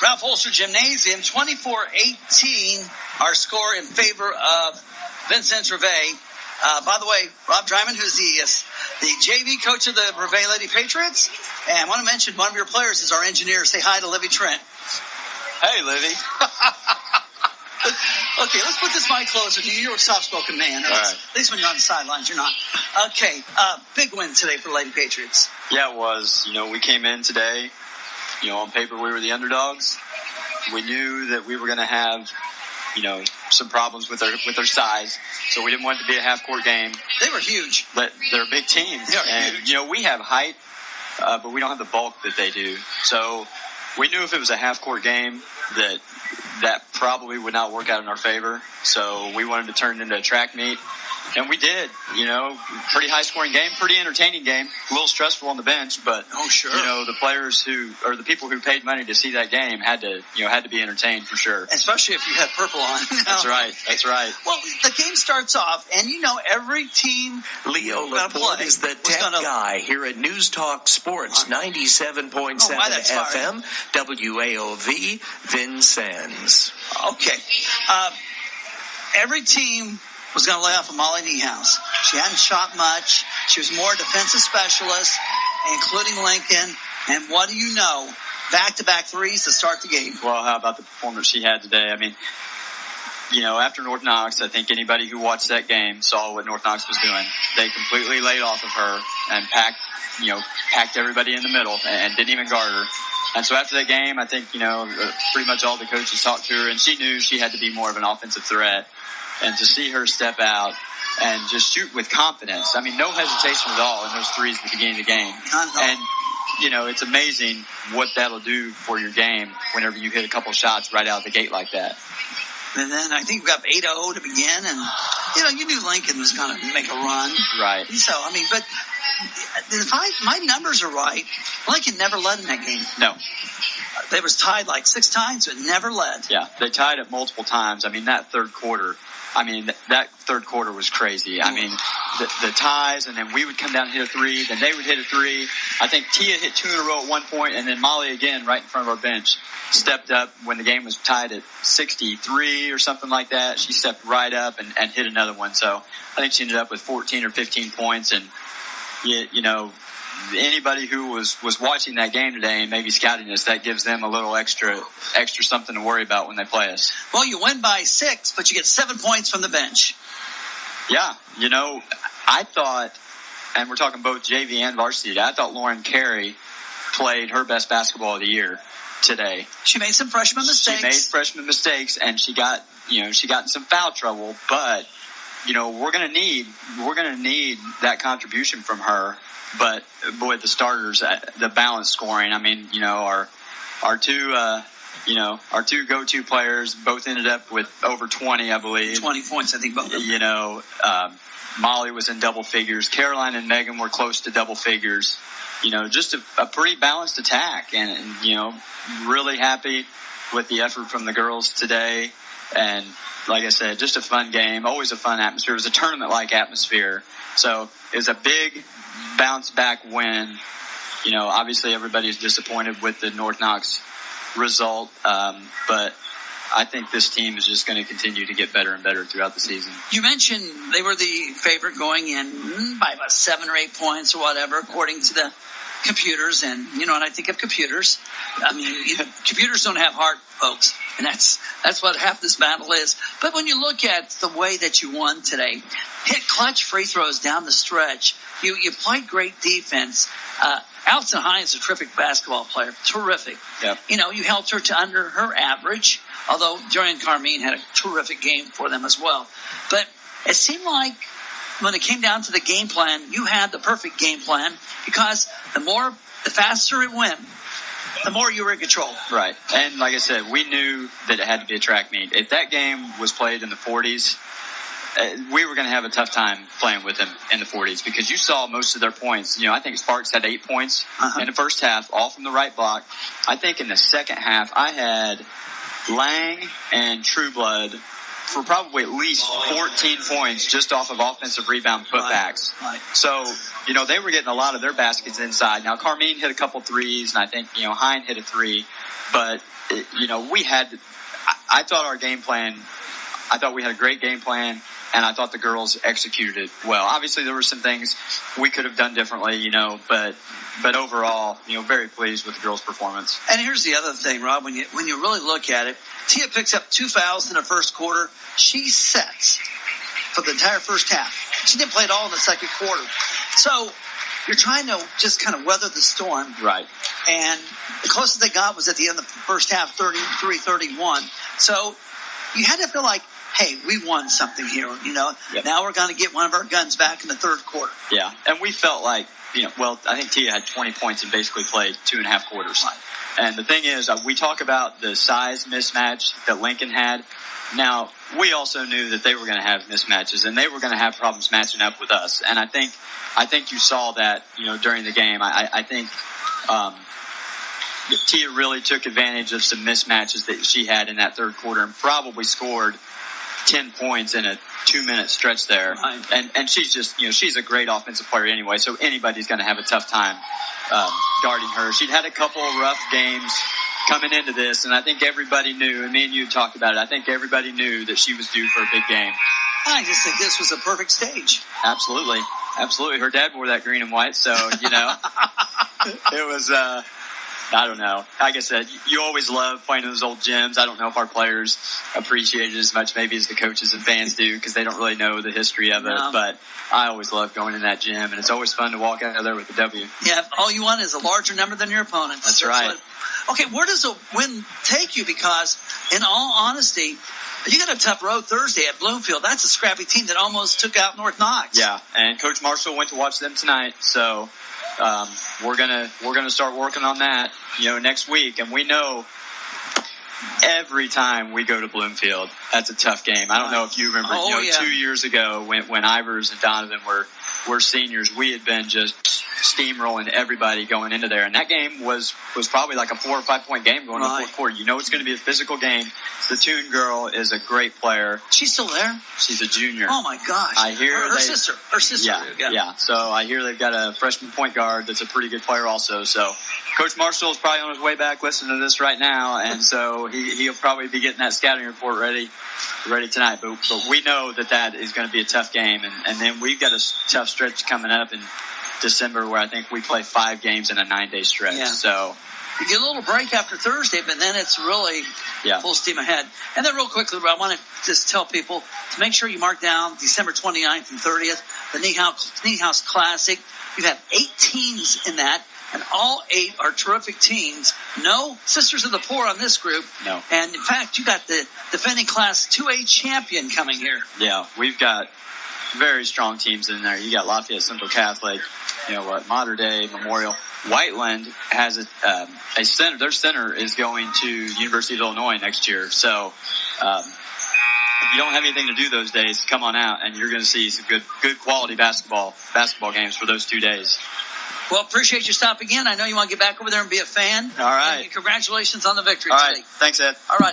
Ralph Holster Gymnasium, 24-18, our score in favor of Vincent Rivet. By the way, Rob Dreiman, who's the JV coach of the Rivet Lady Patriots, and I want to mention one of your players is our engineer. Say hi to Livy Trent. Hey, Livy. Okay, let's put this mic closer to you. You're a soft-spoken man. All right. At least when you're on the sidelines, you're not. Okay, big win today for the Lady Patriots. Yeah, it was. We came in today. On paper we were the underdogs. We knew that we were going to have, some problems with their size. So we didn't want it to be a half-court game. They were huge. But they're a big team. And, huge. We have height, but we don't have the bulk that they do. So we knew if it was a half-court game that probably would not work out in our favor. So we wanted to turn it into a track meet. And we did, pretty high-scoring game, pretty entertaining game, a little stressful on the bench, but, the players or the people who paid money to see that game had to be entertained for sure. Especially if you had purple on. That's right. Well, the game starts off, and every team. Leo Laporte is the tech guy here at News Talk Sports, 97.7 FM, WAOV, Vincennes. Okay. Every team was going to lay off of Molly Niehaus. She hadn't shot much. She was more defensive specialist, including Lincoln. And what do you know? Back-to-back threes to start the game. Well, how about the performance she had today? I mean, after North Knox, I think anybody who watched that game saw what North Knox was doing. They completely laid off of her and packed everybody in the middle and didn't even guard her. And so after that game, I think, pretty much all the coaches talked to her, and she knew she had to be more of an offensive threat. And to see her step out and just shoot with confidence. I mean, no hesitation at all in those threes at the beginning of the game. And, it's amazing what that'll do for your game whenever you hit a couple shots right out of the gate like that. And then I think we got 8-0 to begin. And, you knew Lincoln was going to make a run. Right. So, but if my numbers are right, Lincoln never led in that game. No. They was tied like 6 times, but never led. Yeah, they tied it multiple times. That third quarter was crazy. The ties, and then we would come down and hit a three, then they would hit a three. I think Tia hit 2 in a row at one point, and then Molly again right in front of our bench stepped up when the game was tied at 63 or something like that. She stepped right up and hit another one. So I think she ended up with 14 or 15 points, and anybody who was watching that game today and maybe scouting us, that gives them a little extra something to worry about when they play us. Well, you win by 6, but you get 7 points from the bench. Yeah, I thought, and we're talking both JV and varsity, I thought Lauren Carey played her best basketball of the year today. She made some freshman mistakes. And she got in some foul trouble, but we're going to need that contribution from her. But boy, the starters, the balance scoring. Our two go-to players both ended up with over 20, I believe. 20 points, I think, both of them. Molly was in double figures. Caroline and Megan were close to double figures. Just a pretty balanced attack, and really happy with the effort from the girls today. And like I said, just a fun game, always a fun atmosphere. It was a tournament-like atmosphere. So it was a big bounce-back win. Obviously everybody's disappointed with the North Knox result, but I think this team is just going to continue to get better and better throughout the season. You mentioned they were the favorite going in by about 7 or 8 points or whatever, according to the computers. And when I think of computers, computers don't have heart, folks, and that's what half this battle is. But when you look at the way that you won today, hit clutch free throws down the stretch, you played great defense. Allison Hines is a terrific basketball player, terrific. Yep. You helped her to under her average, although Dorian Carmine had a terrific game for them as well. But it seemed like when it came down to the game plan, you had the perfect game plan, because the faster it went, the more you were in control. Right. And like I said, we knew that it had to be a track meet. If that game was played in the 40s, we were going to have a tough time playing with them in the 40s, because you saw most of their points. I think Sparks had 8 points in the first half, all from the right block. I think in the second half, I had Lang and Trueblood for probably at least 14 points just off of offensive rebound putbacks. Right. So, they were getting a lot of their baskets inside. Now, Carmine hit a couple threes, and I think, Hine hit a three. But, we had – I thought our game plan – I thought we had a great game plan, and I thought the girls executed it well. Obviously, there were some things we could have done differently, but overall, very pleased with the girls' performance. And here's the other thing, Rob. When you really look at it, Tia picks up 2 fouls in the first quarter. She sets for the entire first half. She didn't play at all in the second quarter. So you're trying to just kind of weather the storm. Right. And the closest they got was at the end of the first half, 33-31. So you had to feel like, hey, we won something here, Yep. Now we're going to get one of our guns back in the third quarter. Yeah, and we felt like, I think Tia had 20 points and basically played 2.5 quarters. Right. And the thing is, we talk about the size mismatch that Lincoln had. Now, we also knew that they were going to have mismatches and they were going to have problems matching up with us. And I think you saw that, during the game. I think Tia really took advantage of some mismatches that she had in that third quarter and probably scored 10 points in a 2-minute stretch there. Right. And she's just, she's a great offensive player anyway, so anybody's going to have a tough time guarding her. She'd had a couple of rough games coming into this, and I think everybody knew, and me and you talked about it, I think everybody knew that she was due for a big game. I just think this was a perfect stage. Absolutely. Absolutely. Her dad wore that green and white, so, it was, I don't know. Like I said, you always love playing in those old gyms. I don't know if our players appreciate it as much maybe as the coaches and fans do because they don't really know the history of it. No. But I always love going in that gym, and it's always fun to walk out of there with a W. Yeah, all you want is a larger number than your opponent. That's right. Okay, where does a win take you? Because, in all honesty, you got a tough road Thursday at Bloomfield. That's a scrappy team that almost took out North Knox. Yeah, and Coach Marshall went to watch them tonight, so we're gonna start working on that, next week. And we know every time we go to Bloomfield, that's a tough game. I don't know if you remember, 2 years ago when Ivers and Donovan were seniors, we had been just steamrolling everybody going into there. And that game was probably like a 4 or 5 point game going to the fourth quarter. It's going to be a physical game. The Toon girl is a great player. She's still there? She's a junior. Oh, my gosh. I hear her sister. Her sister. Yeah. So I hear they've got a freshman point guard that's a pretty good player also. So Coach Marshall is probably on his way back listening to this right now. And so he'll probably be getting that scouting report ready tonight. But we know that is going to be a tough game. And then we've got a tough stretch coming up in December where I think we play 5 games in a 9-day stretch. Yeah. So you get a little break after Thursday, but then it's really full steam ahead. And then real quickly, I want to just tell people to make sure you mark down December 29th and 30th, the Niehaus Classic. You have 8 teams in that, and all 8 are terrific teams. No Sisters of the Poor on this group. No. And, in fact, you got the defending Class 2A champion coming here. Yeah, we've got very strong teams in there. You got Lafayette Central Catholic, Mater Dei, Memorial. Whiteland has a center. Their center is going to University of Illinois next year. So if you don't have anything to do those days, come on out, and you're going to see some good quality basketball games for those 2 days. Well, appreciate you stopping in. I know you want to get back over there and be a fan. All right. And congratulations on the victory today. All right. Thanks, Ed. All righty.